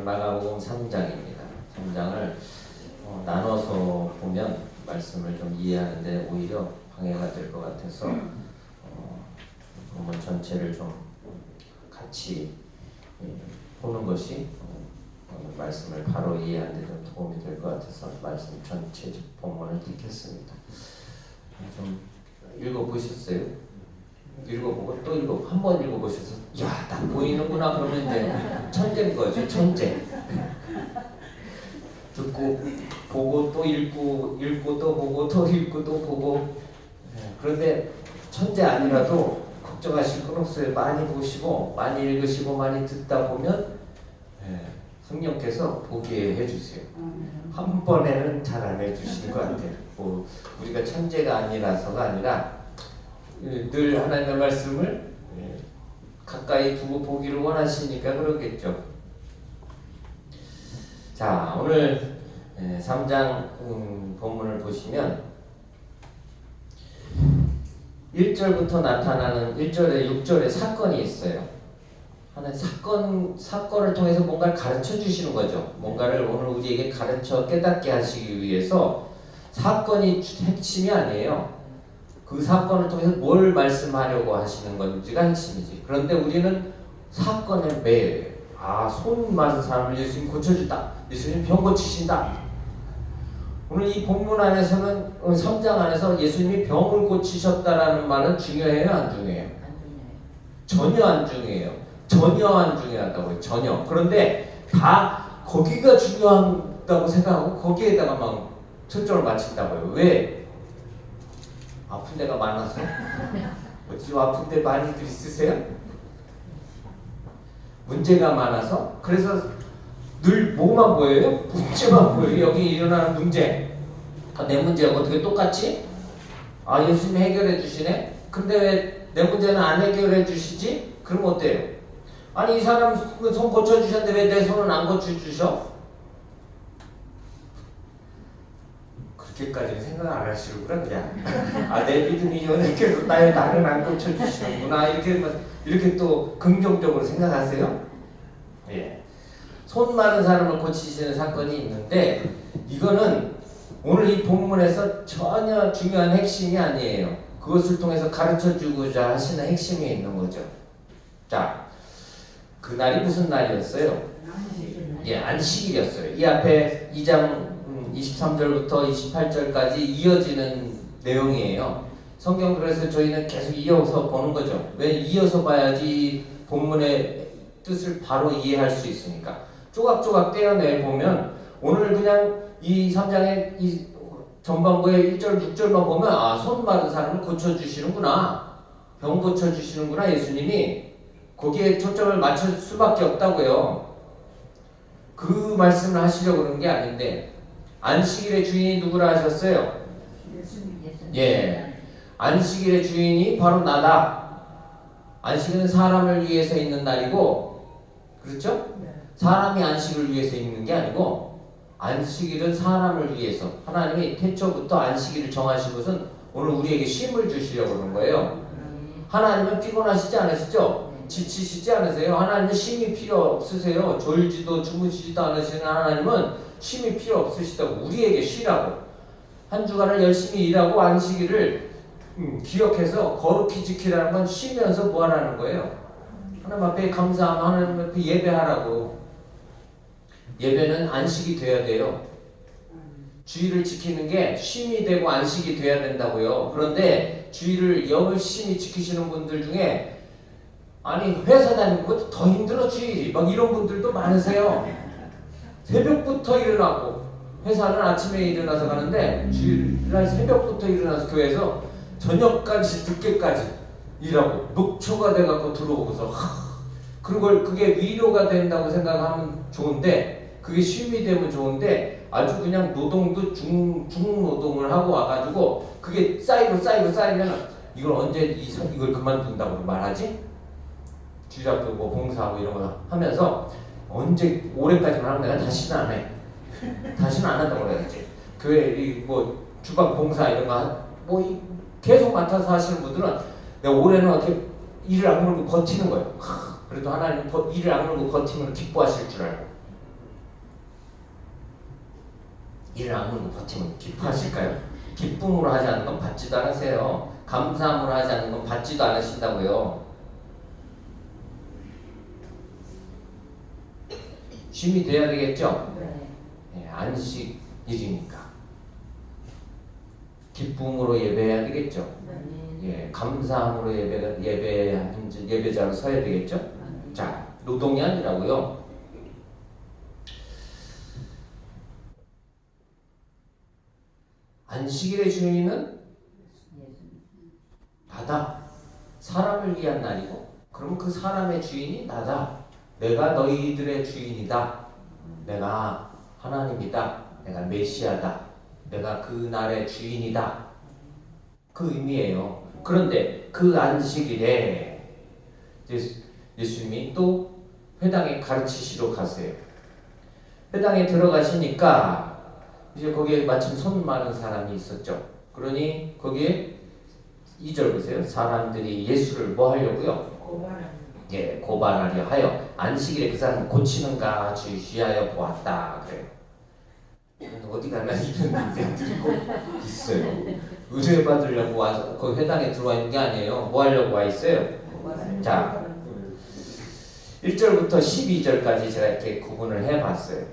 마가복음 3장입니다. 3장을 나눠서 보면 말씀을 좀 이해하는데 오히려 방해가 될 것 같아서 본문 전체를 좀 같이 보는 것이 말씀을 바로 이해하는 데 좀 도움이 될 것 같아서 말씀 전체 본문을 읽겠습니다. 좀 읽어보셨어요? 읽어보고 또 읽어보고 한 번 읽어보셔서 야, 딱 보이는구나 그러면 이제 천재인 거죠. 천재. 듣고 보고 또 읽고 또 보고 또 읽고 또 보고. 그런데 천재 아니라도 걱정하실 건 없어요. 많이 보시고 많이 읽으시고 많이 듣다 보면 성령께서 보게 해주세요. 한 번에는 잘 안 해주시는 것 같아요. 뭐 우리가 천재가 아니라서가 아니라 늘 하나님의 말씀을 가까이 두고 보기를 원하시니까 그러겠죠. 자, 오늘 3장 본문을 보시면 1절부터 나타나는 1절에 6절에 사건이 있어요. 하나의 사건을 통해서 뭔가를 가르쳐 주시는 거죠. 뭔가를 오늘 우리에게 가르쳐 깨닫게 하시기 위해서 사건이 핵심이 아니에요. 그 사건을 통해서 뭘 말씀하려고 하시는 건지가 핵심이지. 그런데 우리는 사건에 매여요. 손 맞은 사람을 예수님 고쳐준다. 예수님 병 고치신다. 오늘 이 본문 안에서는 3장 안에서 예수님이 병을 고치셨다라는 말은 중요해요? 안 중요해요? 전혀 안 중요해요. 전혀 안 중요하다고요. 전혀. 그런데 다 거기가 중요하다고 생각하고 거기에다가 막 초점을 맞춘다고요. 왜? 아픈 데가 많아서? 어찌 아픈 데 많이들 있으세요? 문제가 많아서? 그래서 늘 뭐만 보여요? 문제만 보여요. 여기 일어나는 문제. 내 문제하고 어떻게 똑같지? 예수님이 해결해 주시네? 근데 왜 내 문제는 안 해결해 주시지? 그럼 어때요? 이 사람 손 고쳐주셨는데 왜 내 손은 안 고쳐주셔? 그렇게까지는 생각 안 하시는구나, 그냥. 내 믿음이 이렇게 해서 나는 안 고쳐주시는구나. 이렇게 또 긍정적으로 생각하세요? 예. 손 마른 사람을 고치시는 사건이 있는데, 이거는 오늘 이 본문에서 전혀 중요한 핵심이 아니에요. 그것을 통해서 가르쳐 주고자 하시는 핵심이 있는 거죠. 자, 그날이 무슨 날이었어요? 안식일이었어요. 이 앞에 2장 23절부터 28절까지 이어지는 내용이에요. 성경 그래서 저희는 계속 이어서 보는 거죠. 왜 이어서 봐야지 본문의 뜻을 바로 이해할 수 있으니까. 조각조각 떼어내 보면 오늘 그냥 이 3장의 이 전반부의 1절 6절만 보면 손 마른 사람을 고쳐주시는구나. 병 고쳐주시는구나. 예수님이 거기에 초점을 맞출 수밖에 없다고요. 그 말씀을 하시려고 그런 게 아닌데 안식일의 주인이 누구라 하셨어요? 안식일의 주인이 바로 나다. 안식일은 사람을 위해서 있는 날이고, 그렇죠? 사람이 안식을 위해서 있는 게 아니고 안식일은 사람을 위해서 하나님이 태초부터 안식일을 정하신 것은 오늘 우리에게 쉼을 주시려고 그런 거예요. 하나님은 피곤하시지 않으시죠? 지치시지 않으세요? 하나님은 쉼이 필요 없으세요? 졸지도 주무시지도 않으시는 하나님은 쉼이 필요 없으시다고 우리에게 쉬라고. 한 주간을 열심히 일하고 안식일을 기억해서 거룩히 지키라는 건 쉬면서 뭐 하라는 거예요? 하나님 앞에 감사하면 하나님 앞에 예배하라고. 예배는 안식이 돼야 돼요. 주일을 지키는 게 쉼이 되고 안식이 돼야 된다고요. 그런데 주일을 열심히 지키시는 분들 중에 회사 다니는 것도 더 힘들어 주일이 막 이런 분들도 많으세요. 새벽부터 일어나고 회사는 아침에 일어나서 가는데 주일날 새벽부터 일어나서 교회에서 저녁까지 늦게까지 일하고 녹초가 돼갖고 들어오고서 그걸 그게 위로가 된다고 생각하면 좋은데 그게 쉼이 되면 좋은데 아주 그냥 노동도 중노동을 하고 와가지고 그게 쌓이면 이걸 언제 이걸 그만둔다고 말하지? 주일학교 뭐 봉사하고 이런 거 하면서 언제 올해까지만 하면 내가 다시는 안 해. 다시는 안 한다고 그래야지. 교회 뭐 주방 봉사 이런 거 뭐 계속 맡아서 하시는 분들은 내가 올해는 어떻게 일을 악물고 버티는 거예요. 그래도 하나님 일을 악물고 버티면 기뻐하실 줄 알고. 일을 아무리 버티면 기뻐하실까요? 기쁨으로 하지 않는 건 받지도 않으세요. 감사함으로 하지 않는 건 받지도 않으신다고요. 쉼이 돼야 되겠죠? 네, 안식일이니까 기쁨으로 예배해야 되겠죠? 예, 감사함으로 예배자로 서야 되겠죠? 자, 노동이 아니라고요. 안식일의 주인은 나다. 사람을 위한 날이고, 그럼 그 사람의 주인이 나다. 내가 너희들의 주인이다. 내가 하나님이다. 내가 메시아다. 내가 그 날의 주인이다. 그 의미예요. 그런데 그 안식일에 예수님이 또 회당에 가르치시러 가세요. 회당에 들어가시니까 이제 거기에 마침 손 많은 사람이 있었죠. 그러니 거기에 2절 보세요. 사람들이 예수를 뭐 하려고요? 예, 고발하려 하여 안식일에 그 사람 고치는가 주시하여 보았다 그래요. 어디 가나 이런 인생들이 꼭 있어요. 의뢰 받으려고 와서 그 회당에 들어와 있는 게 아니에요. 뭐 하려고 와 있어요? 자, 1절부터 12절까지 제가 이렇게 구분을 해봤어요.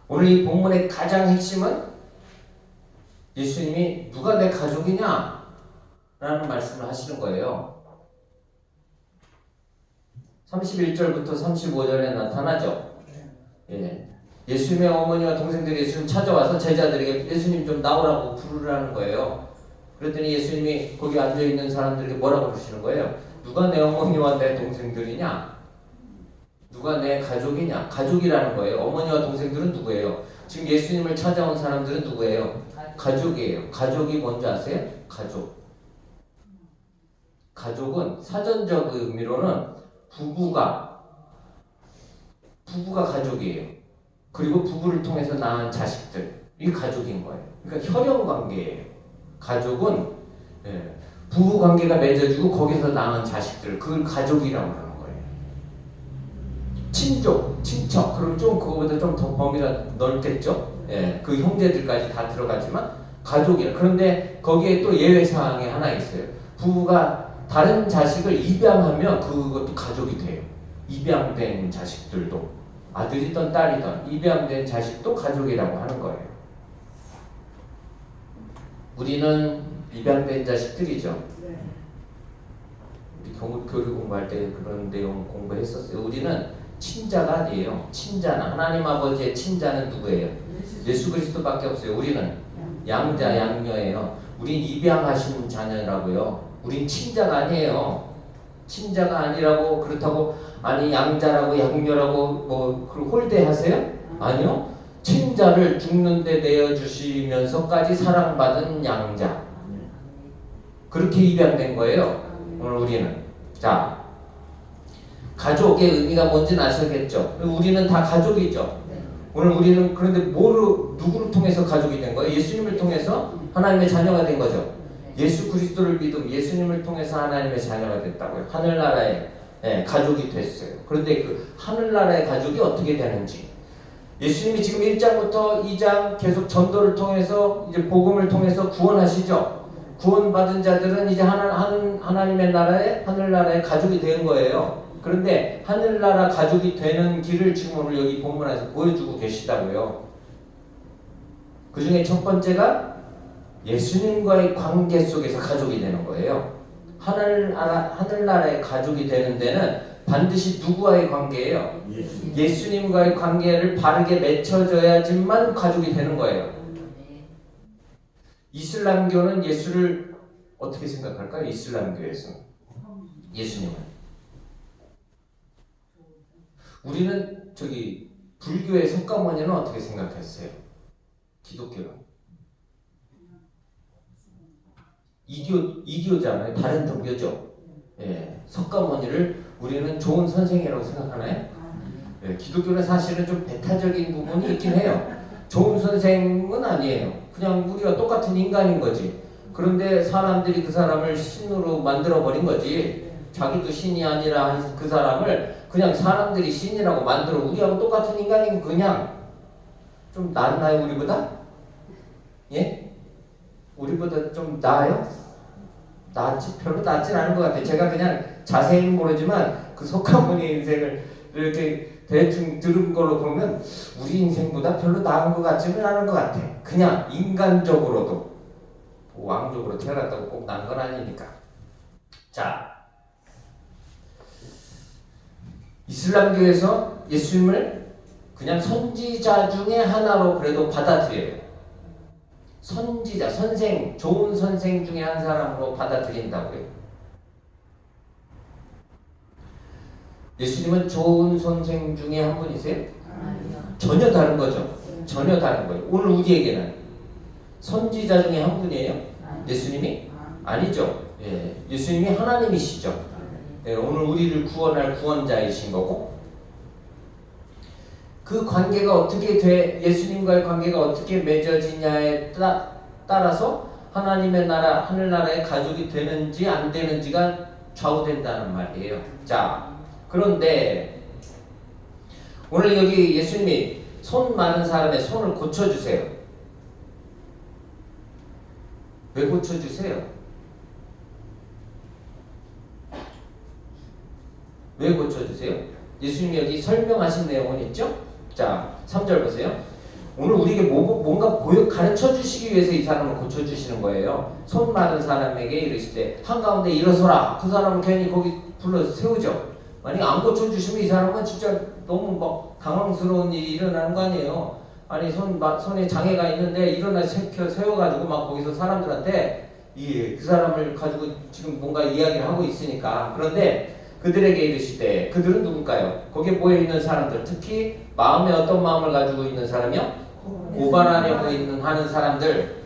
오늘 이 본문의 가장 핵심은 예수님이 누가 내 가족이냐? 라는 말씀을 하시는 거예요. 31절부터 35절에 나타나죠. 예. 예수님의 어머니와 동생들이 예수님 찾아와서 제자들에게 예수님 좀 나오라고 부르라는 거예요. 그랬더니 예수님이 거기 앉아있는 사람들에게 뭐라고 그러시는 거예요? 누가 내 어머니와 내 동생들이냐? 누가 내 가족이냐? 가족이라는 거예요. 어머니와 동생들은 누구예요? 지금 예수님을 찾아온 사람들은 누구예요? 가족이에요. 가족이 뭔지 아세요? 가족. 가족은 사전적 의미로는 부부가 가족이에요. 그리고 부부를 통해서 낳은 자식들, 이 가족인 거예요. 그러니까 혈연 관계예요. 가족은 부부 관계가 맺어지고 거기서 낳은 자식들, 그걸 가족이라고 하는 거예요. 친족, 친척, 그럼 좀 그거보다 좀 더 범위가 넓겠죠. 예, 그 형제들까지 다 들어가지만 가족이라. 그런데 거기에 또 예외 사항이 하나 있어요. 부부가 다른 자식을 입양하면 그것도 가족이 돼요. 입양된 자식들도. 아들이든 딸이든 입양된 자식도 가족이라고 하는 거예요. 우리는 입양된 자식들이죠. 우리 교육 공부할 때 그런 내용 공부했었어요. 우리는 친자가 아니에요. 친자는 하나님 아버지의 친자는 누구예요? 예수 그리스도밖에 없어요. 우리는 양자 양녀예요. 우린 입양하신 자녀라고요. 우린 친자가 아니에요. 친자가 아니라고 그렇다고 아니 양자라고 양녀라고 뭐 홀대하세요? 아니요. 친자를 죽는데 내어주시면서까지 사랑받은 양자. 그렇게 입양된 거예요. 오늘 우리는. 자, 가족의 의미가 뭔지는 아시겠죠? 우리는 다 가족이죠. 오늘 우리는 그런데 누구를 통해서 가족이 된 거예요? 예수님을 통해서 하나님의 자녀가 된 거죠. 예수 그리스도를 믿음 예수님을 통해서 하나님의 자녀가 됐다고요. 하늘나라의 가족이 됐어요. 그런데 그 하늘나라의 가족이 어떻게 되는지 예수님이 지금 1장부터 2장 계속 전도를 통해서 이제 복음을 통해서 구원하시죠. 구원받은 자들은 이제 하나님의 나라의 하늘나라의 가족이 된 거예요. 그런데 하늘나라 가족이 되는 길을 지금 오늘 여기 본문에서 보여주고 계시다고요. 그 중에 첫 번째가 예수님과의 관계 속에서 가족이 되는 거예요. 하늘나라의 가족이 되는 데는 반드시 누구와의 관계예요? 예수님과의 관계를 바르게 맺혀져야지만 가족이 되는 거예요. 이슬람교는 예수를 어떻게 생각할까요? 이슬람교에서 예수님은 우리는 불교의 석가모니는 어떻게 생각했어요? 기독교는 이교잖아요. 다른 종교죠. 예, 석가모니를 우리는 좋은 선생이라고 생각하나요? 예, 기독교는 사실은 좀 배타적인 부분이 있긴 해요. 좋은 선생은 아니에요. 그냥 우리가 똑같은 인간인 거지. 그런데 사람들이 그 사람을 신으로 만들어버린 거지. 자기도 신이 아니라 그 사람을 그냥 사람들이 신이라고 만들어 우리하고 똑같은 인간이고 그냥 좀 낫나요, 우리보다? 예? 우리보다 좀 나아요? 낫지? 별로 낫진 않은 것 같아요. 제가 그냥 자세히는 모르지만 그 석가모니 인생을 이렇게 대충 들은 걸로 보면 우리 인생보다 별로 나은 것 같지는 않은 것 같아. 그냥 인간적으로도 뭐 왕족으로 태어났다고 꼭 난 건 아니니까. 자, 이슬람교에서 예수님을 그냥 선지자 중에 하나로 그래도 받아들여요. 선지자, 선생, 좋은 선생 중에 한 사람으로 받아들인다고요. 예수님은 좋은 선생 중에 한 분이세요? 아니요. 전혀 다른 거죠. 전혀 다른 거예요. 오늘 우리에게는 선지자 중에 한 분이에요? 예수님이? 아니죠. 예, 예수님이 하나님이시죠. 예, 오늘 우리를 구원할 구원자이신 거고, 그 관계가 어떻게 돼, 예수님과의 관계가 어떻게 맺어지냐에 따라서 하나님의 나라, 하늘나라의 가족이 되는지 안 되는지가 좌우된다는 말이에요. 자, 그런데 오늘 여기 예수님이 손 많은 사람의 손을 고쳐주세요. 왜 고쳐주세요? 왜 고쳐주세요? 예수님이 여기 설명하신 내용은 있죠? 자, 3절 보세요. 오늘 우리에게 뭔가 가르쳐 주시기 위해서 이 사람을 고쳐주시는 거예요. 손 마른 사람에게 이르시되 한가운데 일어서라. 그 사람은 괜히 거기 불러 세우죠. 만약 안 고쳐주시면 이 사람은 진짜 너무 막 당황스러운 일이 일어나는 거 아니에요. 아니 손에 장애가 있는데 일어나 세워가지고 막 거기서 사람들한테 그 사람을 가지고 지금 뭔가 이야기를 하고 있으니까. 그런데 그들에게 이르시되, 그들은 누굴까요? 거기에 모여있는 사람들, 특히 마음에 어떤 마음을 가지고 있는 사람이요? 고발하려고 하는 사람들.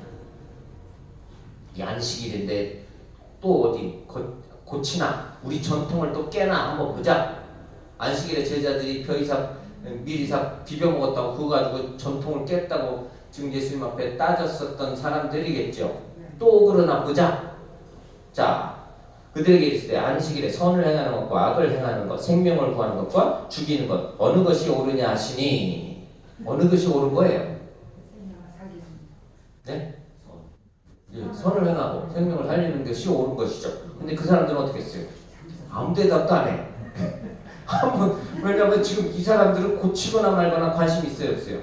이 안식일인데 또 어디 고치나 우리 전통을 또 깨나 한번 보자. 안식일에 제자들이 밀이사 비벼 먹었다고 그거 가지고 전통을 깼다고 지금 예수님 앞에 따졌었던 사람들이겠죠. 또 그러나 보자. 자, 그들에게 이르시되 안식일에 선을 행하는 것과 악을 행하는 것, 생명을 구하는 것과 죽이는 것, 어느 것이 옳으냐 하시니. 어느 것이 옳은 거예요? 네? 선을 행하고 생명을 살리는 것이 옳은 것이죠. 근데 그 사람들은 어떻게 했어요? 아무 대답도 안 해. 왜냐하면 지금 이 사람들은 고치거나 말거나 관심이 있어요, 없어요?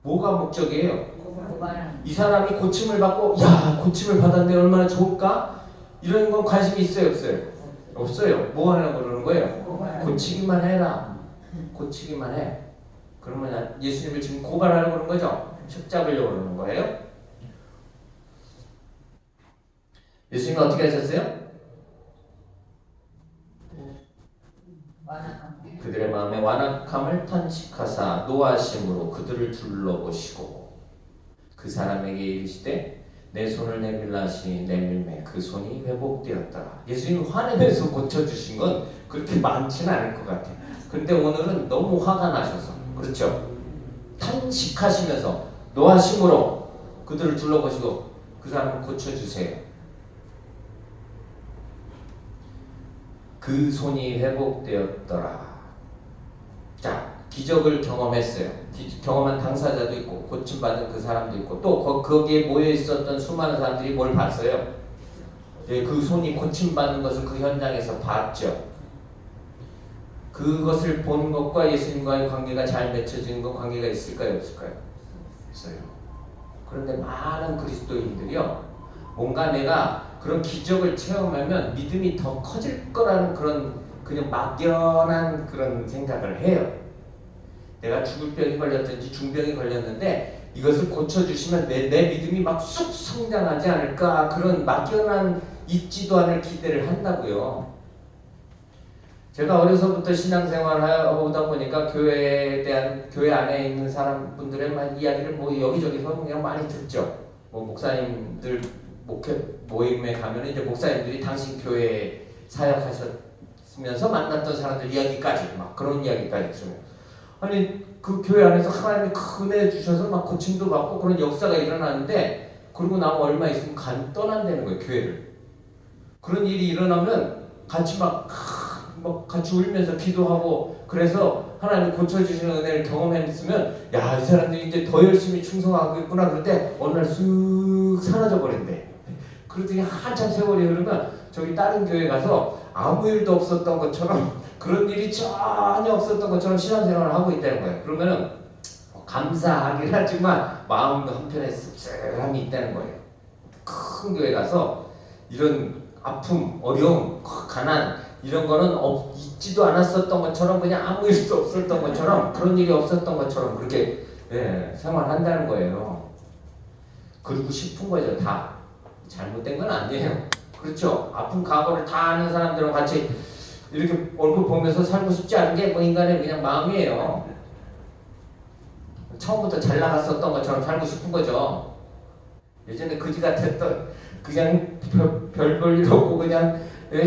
뭐가 목적이에요? 이 사람이 고침을 받고, 야, 고침을 받았는데 얼마나 좋을까? 이런 건 관심이 있어요, 없어요? 없어요. 뭐 하려고 그러는 거예요? 고치기만 해라. 고치기만 해. 그러면 예수님을 지금 고발하려고 그러는 거죠? 책 잡으려고 그러는 거예요? 예수님은 어떻게 하셨어요? 그들의 마음에 완악함을 탄식하사 노하심으로 그들을 둘러보시고 그 사람에게 이르시되 내 손을 내밀라 하시니 내밀매 그 손이 회복되었더라. 예수님 화내면서 고쳐주신 건 그렇게 많지는 않을 것 같아요. 그런데 오늘은 너무 화가 나셔서, 그렇죠? 탄식하시면서 노하심으로 그들을 둘러보시고 그 사람을 고쳐주세요. 그 손이 회복되었더라. 자, 기적을 경험했어요. 경험한 당사자도 있고 고침받은 그 사람도 있고 또 거기에 모여있었던 수많은 사람들이 뭘 봤어요? 네, 그 손이 고침받는 것을 그 현장에서 봤죠. 그것을 본 것과 예수님과의 관계가 잘 맺혀지는 것, 관계가 있을까요? 없을까요? 있어요. 그런데 많은 그리스도인들이요, 뭔가 내가 그런 기적을 체험하면 믿음이 더 커질 거라는 그냥 막연한 그런 생각을 해요. 내가 죽을 병이 걸렸든지 중병이 걸렸는데 이것을 고쳐주시면 내 믿음이 막 쑥 성장하지 않을까, 그런 막연한 있지도 않을 기대를 한다고요. 제가 어려서부터 신앙생활을 하다 보니까 교회 안에 있는 사람분들의 이야기를 뭐 여기저기서 그냥 많이 듣죠. 뭐 목사님들 목회 모임에 가면 이제 목사님들이 당신 교회에 사역하셨으면서 만났던 사람들 이야기까지 막 그런 이야기까지 들어요. 아니 그 교회 안에서 하나님이 큰 은혜 주셔서 막 고침도 받고 그런 역사가 일어나는데, 그러고 나면 얼마 있으면 떠난다는 거예요, 교회를. 그런 일이 일어나면 같이 막 같이 울면서 기도하고, 그래서 하나님 고쳐주시는 은혜를 경험했으면 야, 이 사람들이 이제 더 열심히 충성하고 있구나. 그럴 때 어느 날 쑥 사라져 버린대. 그러더니 한참 세월이 흐르면 저기 다른 교회 가서 아무 일도 없었던 것처럼 그런 일이 전혀 없었던 것처럼 신앙생활을 하고 있다는 거예요. 그러면은 감사하긴 하지만 마음도 한편에 씁쓸함이 있다는 거예요. 큰 교회 가서 이런 아픔, 어려움, 가난 이런 거는 있지도 않았었던 것처럼 그냥 아무 일도 없었던 것처럼 그런 일이 없었던 것처럼 그렇게 생활한다는 거예요. 그러고 싶은 거죠. 다 잘못된 건 아니에요. 그렇죠. 아픈 과거를 다 아는 사람들과 같이 이렇게 얼굴 보면서 살고 싶지 않은 게 뭐 인간의 그냥 마음이에요. 처음부터 잘 나갔었던 것처럼 살고 싶은 거죠. 예전에 그지 같았던 그냥 별 볼 일 없고 그냥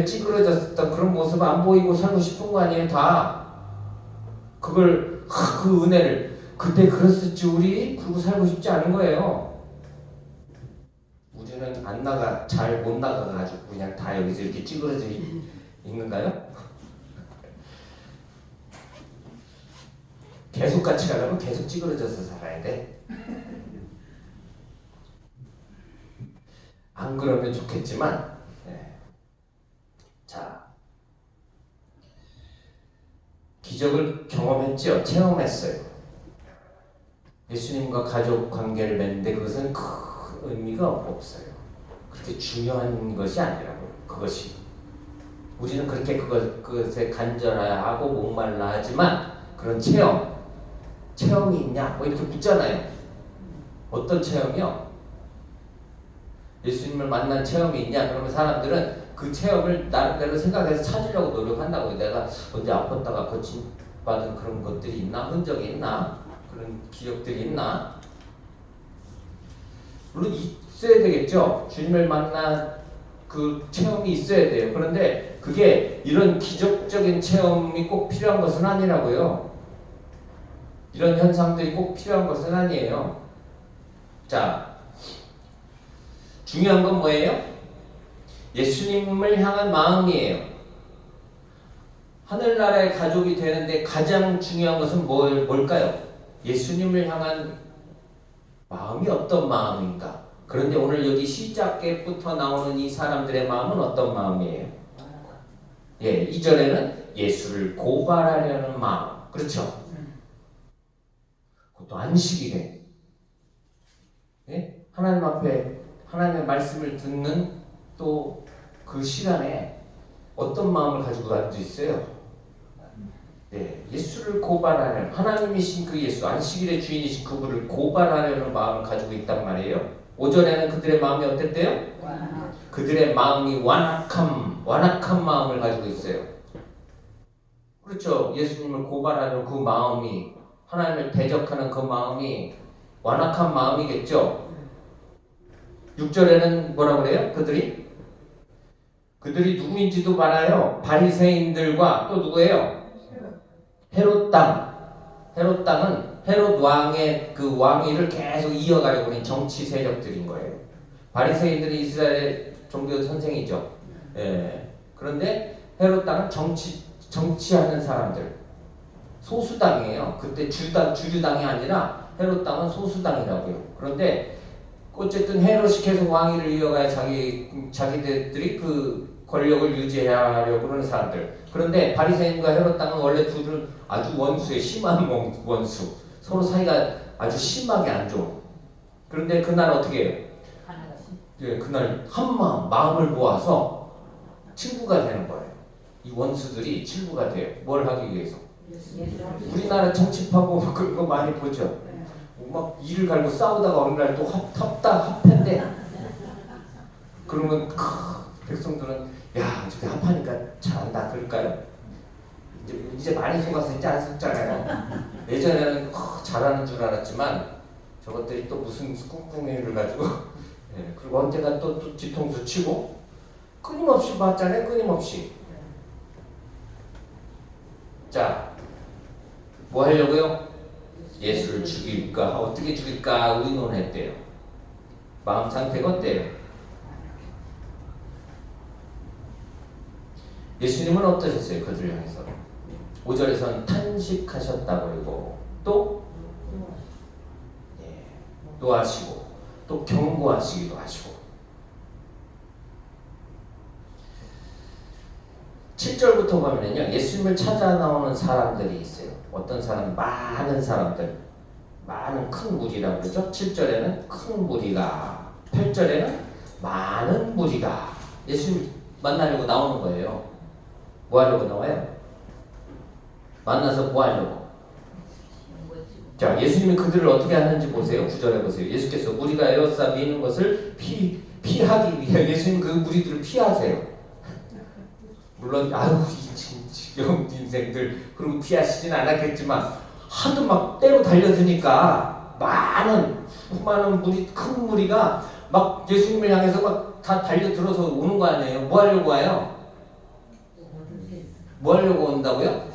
찌그러졌던 그런 모습 안 보이고 살고 싶은 거 아니에요. 다 그걸 그 은혜를 그때 그랬었지 우리 그러고 살고 싶지 않은 거예요. 우리는 안 나가 잘 못 나가가지고 그냥 다 여기서 이렇게 찌그러져 있는가요? 계속 같이 가려면 계속 찌그러져서 살아야 돼. 안 그러면 좋겠지만, 자, 기적을 경험했죠? 체험했어요. 예수님과 가족 관계를 맺는데 그것은 큰 의미가 없어요. 그렇게 중요한 것이 아니라고요. 그것이. 우리는 그렇게 그것에 간절하고 목말라 하지만 그런 체험이 있냐? 뭐 이렇게 묻잖아요. 어떤 체험이요? 예수님을 만난 체험이 있냐? 그러면 사람들은 그 체험을 나름대로 생각해서 찾으려고 노력한다고요. 내가 언제 아팠다가 고침받은 그런 것들이 있나? 흔적이 있나? 그런 기억들이 있나? 물론 있어야 되겠죠. 주님을 만난 그 체험이 있어야 돼요. 그런데 그게 이런 기적적인 체험이 꼭 필요한 것은 아니라고요. 이런 현상들이 꼭 필요한 것은 아니에요. 자, 중요한 건 뭐예요? 예수님을 향한 마음이에요. 하늘나라의 가족이 되는데 가장 중요한 것은 뭘까요? 예수님을 향한 마음이 어떤 마음인가? 그런데 오늘 여기 시작부터 나오는 이 사람들의 마음은 어떤 마음이에요? 이전에는 예수를 고발하려는 마음. 그렇죠? 그것도 안식일에. 하나님 앞에 하나님의 말씀을 듣는 또 그 시간에 어떤 마음을 가지고 앉아 있어요? 예수를 고발하는 하나님이신 그 예수, 안식일의 주인이신 그분을 고발하려는 마음을 가지고 있단 말이에요. 오전에는 그들의 마음이 어땠대요? 그들의 마음이 완악한 마음을 가지고 있어요. 그렇죠. 예수님을 고발하는 그 마음이, 하나님을 대적하는 그 마음이 완악한 마음이겠죠. 6절에는 뭐라고 그래요? 그들이 누구인지도 말아요. 바리새인들과 또 누구예요? 헤롯 땅. 헤롯 땅은 헤롯 왕의 그 왕위를 계속 이어가려고 하는 정치 세력들인 거예요. 바리새인들은 이스라엘의 종교 선생이죠. 그런데 헤롯 땅은 정치하는 사람들. 소수당이에요. 그때 주류당이 아니라 헤롯 땅은 소수당이라고요. 그런데 어쨌든 헤롯이 계속 왕위를 이어가야 자기들이 그 권력을 유지하려고 하는 사람들. 그런데 바리새인과 헤롯 땅은 원래 둘은 아주 원수에 심한 원수. 서로 사이가 아주 심하게 안 좋은. 그런데 그날 어떻게 해요? 그날 한 마음을 모아서 친구가 되는 거예요. 이 원수들이 친구가 돼요. 뭘 하기 위해서? 우리나라 정치파고 그런 거 많이 보죠. 막 이를 갈고 싸우다가 어느 날 또 합한데 그러면 백성들은 야 저게 합하니까 잘한다 그럴까요? 이제 많이 속아서 이제 안 속잖아요. 예전에는 잘하는 줄 알았지만 저것들이 또 무슨 꿍꿍이를 가지고 그리고 언제가 또 뒤통수 치고 끊임없이 봤잖아요. 끊임없이. 자, 뭐 하려고요? 예수를 죽일까? 어떻게 죽일까? 의논했대요. 마음 상태가 어때요? 예수님은 어떠셨어요? 그들을 향해서. 5절에서는 탄식하셨다고 그러고 또 노하시고 또 경고하시기도 하시고 7절부터 보면요 예수님을 찾아 나오는 사람들이 있어요. 어떤 사람? 많은 사람들, 많은 큰 무리라고 그러죠. 7절에는 큰 무리가, 8절에는 많은 무리가 예수님 만나려고 나오는 거예요. 뭐 하려고 나와요? 만나서 뭐 하려고? 자, 예수님이 그들을 어떻게 하는지 보세요. 9절에 보세요. 예수께서 무리가 에워싸미는 것을 피하기 위해 예수님 그 무리들을 피하세요. 물론 아유 이 지겨운 인생들 그리고 피하시진 않았겠지만 하도 막 때로 달려드니까 수많은 무리, 큰 무리가 막 예수님을 향해서 막 다 달려들어서 오는 거 아니에요. 뭐 하려고 와요? 뭐 하려고 온다고요?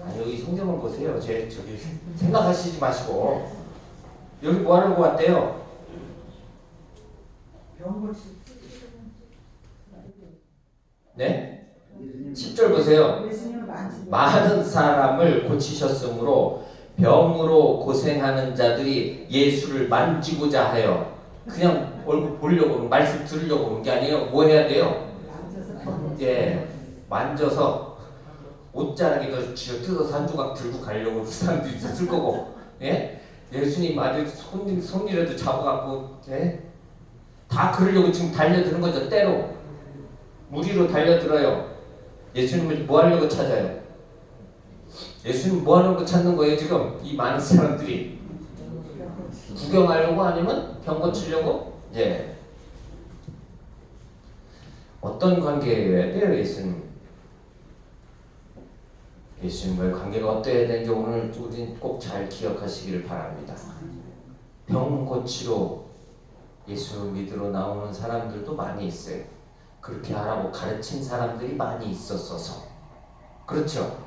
아니, 여기 성경을 보세요. 저기 생각하시지 마시고 여기 뭐 하려고 왔대요? 네? 10절 보세요. 많은 사람을 고치셨으므로 병으로 고생하는 자들이 예수를 만지고자 하여 그냥 얼굴 보려고 말씀 들으려고 오는 게 아니에요. 뭐 해야 돼요? 만져서 옷자락에도 쥐어 뜯어서 한 조각 들고 가려고 그 사람들이 있을 거고 예수님 아주 손이라도 잡아갖고 다 그러려고 지금 달려드는 거죠. 때로 무리로 달려들어요. 예수님을 뭐 하려고 찾아요? 예수님 뭐 하려고 찾는 거예요 지금? 이 많은 사람들이 구경하려고 아니면 병 고치려고? 어떤 관계여야 돼요 예수님? 예수님과의 관계가 어떠해야 되는지 오늘 우리는 꼭 잘 기억하시기를 바랍니다. 병 고치러 예수 믿으러 나오는 사람들도 많이 있어요. 그렇게 하라고 가르친 사람들이 많이 있었어서 그렇죠.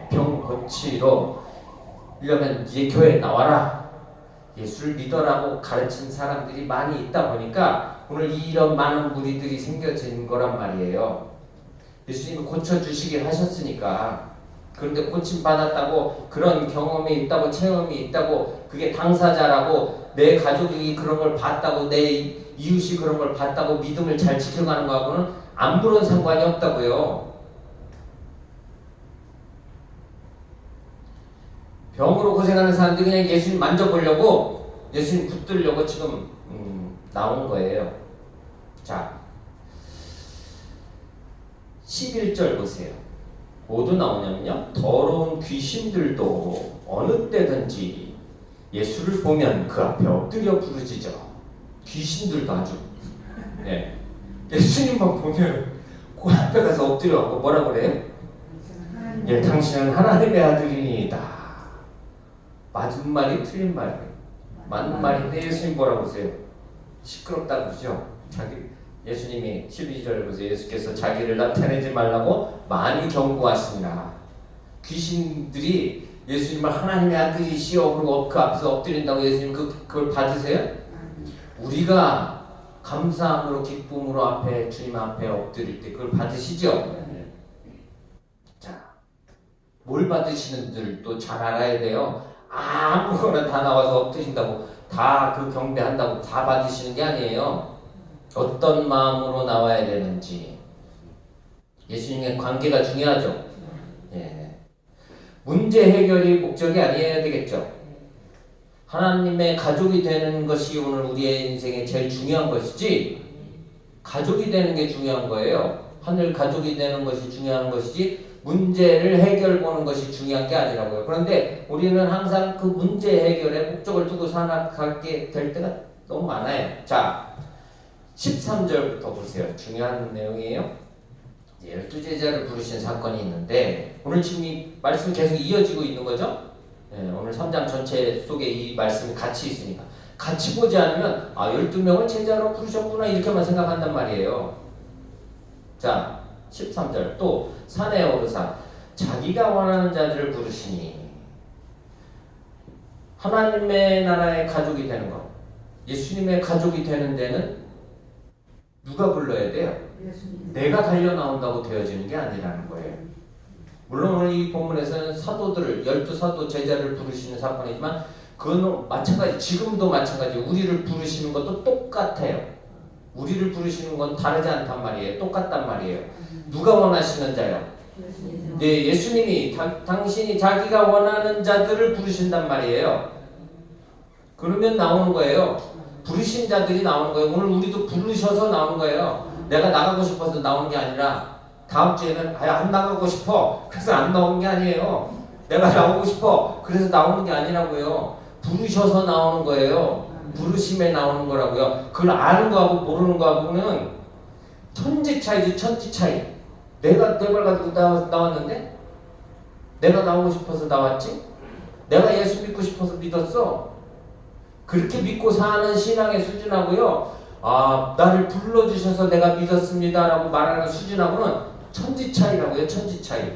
병 고치러 이러면 이제 교회에 나와라 예수를 믿어라고 가르친 사람들이 많이 있다 보니까 오늘 이런 많은 무리들이 생겨진 거란 말이에요. 예수님이 고쳐주시길 하셨으니까. 그런데 고침받았다고 그런 경험이 있다고 체험이 있다고 그게 당사자라고 내 가족이 그런 걸 봤다고 내 이웃이 그런 걸 봤다고 믿음을 잘 지켜가는 거하고는 아무런 상관이 없다고요. 병으로 고생하는 사람들이 그냥 예수님 만져보려고 예수님 붙들려고 지금 나온 거예요. 자 11절 보세요. 뭐도 나오냐면요. 더러운 귀신들도 어느 때든지 예수를 보면 그 앞에 엎드려 부르짖어. 귀신들도 아주 예수님만 보면 그 앞에 가서 엎드려갖고 뭐라 그래요? 당신은 하나님의 아들이니이다. 맞은 말이 틀린 말이 맞는 말인데 예수님 뭐라고 하세요? 시끄럽다고 그러죠. 예수님이 12절에 보세요. 예수께서 자기를 나타내지 말라고 많이 경고하시니라. 귀신들이 예수님을 하나님의 아들이시오 그리고 그 앞에서 엎드린다고 예수님 그걸 받으세요? 우리가 감사함으로 기쁨으로 주님 앞에 엎드릴 때 그걸 받으시죠? 자, 뭘 받으시는지도 잘 알아야 돼요. 아무거나 다 나와서 엎드린다고 다 그 경배한다고 다 받으시는 게 아니에요. 어떤 마음으로 나와야 되는지 예수님의 관계가 중요하죠. 문제 해결이 목적이 아니어야 되겠죠. 하나님의 가족이 되는 것이 오늘 우리의 인생에 제일 중요한 것이지 가족이 되는 게 중요한 거예요. 하늘 가족이 되는 것이 중요한 것이지 문제를 해결 보는 것이 중요한 게 아니라고요. 그런데 우리는 항상 그 문제 해결에 목적을 두고 살아가게 될 때가 너무 많아요. 자 13절부터 보세요. 중요한 내용이에요. 12제자를 부르신 사건이 있는데 오늘 지금 이 말씀이 계속 이어지고 있는 거죠. 오늘 3장 전체 속에 이 말씀이 같이 있으니까 같이 보지 않으면 12명을 제자로 부르셨구나 이렇게만 생각한단 말이에요. 자 13절 또 산에 오르사 자기가 원하는 자들을 부르시니 하나님의 나라의 가족이 되는 것 예수님의 가족이 되는 데는 누가 불러야 돼요? 내가 달려 나온다고 되어지는 게 아니라는 거예요. 물론 오늘 이 본문에서는 사도들을 12사도 제자를 부르시는 사건이지만 그건 마찬가지, 지금도 마찬가지. 우리를 부르시는 것도 똑같아요. 우리를 부르시는 건 다르지 않단 말이에요. 똑같단 말이에요. 누가 원하시는 자요? 네, 예수님이 당신이 자기가 원하는 자들을 부르신단 말이에요. 그러면 나오는 거예요. 부르신 자들이 나오는 거예요. 오늘 우리도 부르셔서 나오는 거예요. 내가 나가고 싶어서 나오는 게 아니라 다음 주에는 안 나가고 싶어. 그래서 안 나오는 게 아니에요. 내가 나오고 싶어. 그래서 나오는 게 아니라고요. 부르셔서 나오는 거예요. 부르심에 나오는 거라고요. 그걸 아는 거하고 모르는 거하고는 천지 차이지, 천지 차이. 내가 내 말 가지고 나왔는데? 내가 나오고 싶어서 나왔지? 내가 예수 믿고 싶어서 믿었어. 그렇게 믿고 사는 신앙의 수준하고요. 아, 나를 불러주셔서 내가 믿었습니다 라고 말하는 수준하고는 천지 차이라고요. 천지 차이.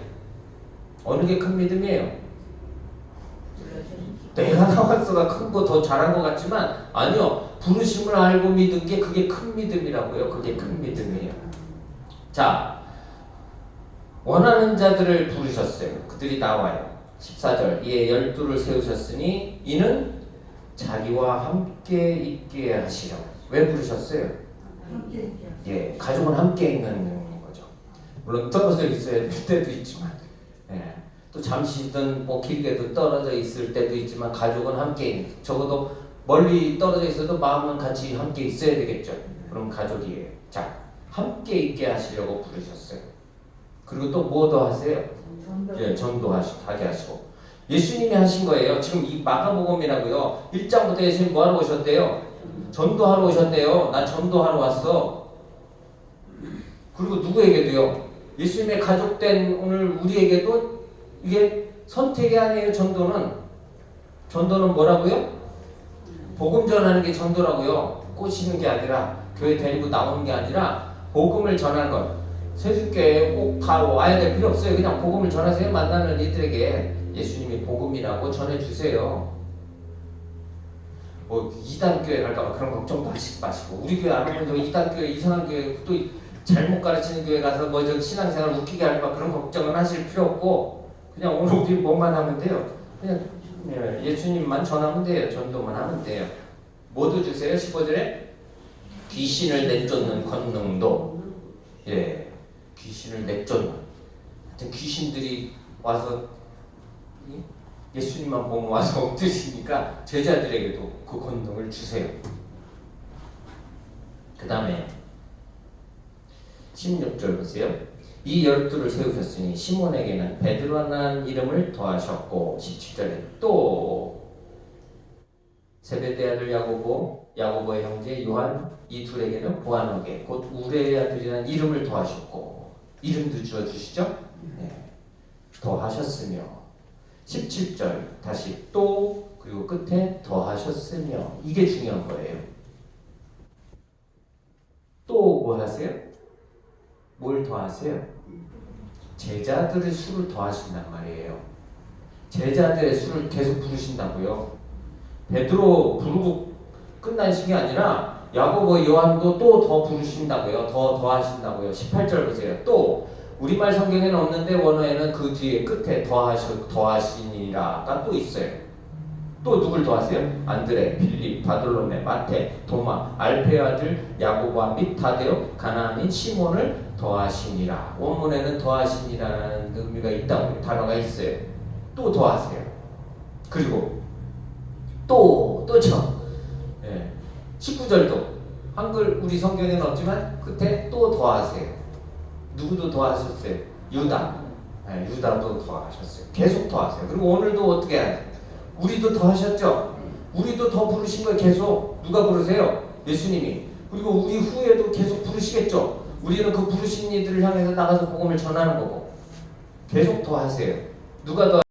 어느 게 큰 믿음이에요? 내가 나왔어가 큰 거 더 잘한 것 같지만 아니요. 부르심을 알고 믿은 게 그게 큰 믿음이라고요. 그게 큰 믿음이에요. 자, 원하는 자들을 부르셨어요. 그들이 나와요. 14절 이에 12를 세우셨으니 이는 자기와 함께 있게 하시려. 왜 부르셨어요? 예, 가족은 함께 있는 거죠. 물론 떨어져 있어야 될 때도 있지만, 예, 또 잠시든 뭐 길게도 떨어져 있을 때도 있지만 가족은 함께 있는. 적어도 멀리 떨어져 있어도 마음은 같이 함께 있어야 되겠죠. 그럼 가족이에요. 자, 함께 있게 하시려고 부르셨어요. 그리고 또 뭐 더 하세요? 예, 전도하게 하시고. 예수님이 하신 거예요. 지금 이 마가복음이라고요. 1장부터 예수님 뭐 하러 오셨대요? 전도하러 오셨대요. 나 전도하러 왔어. 그리고 누구에게도요? 예수님의 가족된 오늘 우리에게도 이게 선택이 아니에요. 전도는 뭐라고요? 복음 전하는 게 전도라고요. 꼬시는 게 아니라 교회 데리고 나오는 게 아니라 복음을 전하는 것. 세숫교회에 꼭 다 와야 될 필요 없어요. 그냥 복음을 전하세요. 만나는 이들에게 예수님이 복음이라고 전해주세요. 뭐 이단교회 갈까봐 그런 걱정도 하시지 마시고, 우리 교회 안 오면 저 이단교회 이상한 교회 또 잘못 가르치는 교회 가서 뭐 저 신앙생활 웃기게 할까 그런 걱정은 하실 필요 없고, 그냥 오늘 우리 뭐만 하면 돼요. 그냥 예수님만 전하면 돼요. 전도만 하면 돼요. 뭐도 주세요? 15절에 귀신을 내쫓는 권능도. 예, 귀신을 내쫓는. 하여튼 귀신들이 와서 예수님만 보면 와서 엎드시니까 제자들에게도 그 권능을 주세요. 그 다음에 16절 보세요. 이 12를 세우셨으니 시몬에게는 베드로라는 이름을 더하셨고, 17절에 또 세베대 아들 야고보, 야고보의 형제 요한, 이 둘에게는 보아너게 곧 우레의 아들이라는 이름을 더하셨고, 이름도 지어주시죠? 네. 더하셨으며, 17절 다시 또, 그리고 끝에 더하셨으며. 이게 중요한 거예요. 또 뭐 하세요? 뭘 더하세요? 제자들의 수를 더하신단 말이에요. 제자들의 수를 계속 부르신다고요. 베드로 부르고 끝나신 게 아니라 야고보, 요한도 또 더 부르신다고요. 더하신다고요. 18절 보세요. 또 우리말 성경에는 없는데 원어에는 그 뒤에 끝에 더하시니라가 또 있어요. 또 누굴 더하세요? 안드레, 빌립, 바돌로메, 마테, 도마, 알페의 아들 야고보와 및 다데오, 가나안인 시몬을 더하시니라. 원문에는 더하시니라는 의미가 있다고 단어가 있어요. 또 더하세요. 그리고 또죠. 예. 19절도 한글 우리 성경에는 없지만 끝에 또 더하세요. 누구도 더하셨어요? 유다. 네, 유다도 더하셨어요. 계속 더하세요. 그리고 오늘도 어떻게 해요? 우리도 더하셨죠? 우리도 더 부르신 거예요. 계속. 누가 부르세요? 예수님이. 그리고 우리 후에도 계속 부르시겠죠? 우리는 그 부르신 이들을 향해서 나가서 복음을 전하는 거고. 계속 더하세요. 누가 더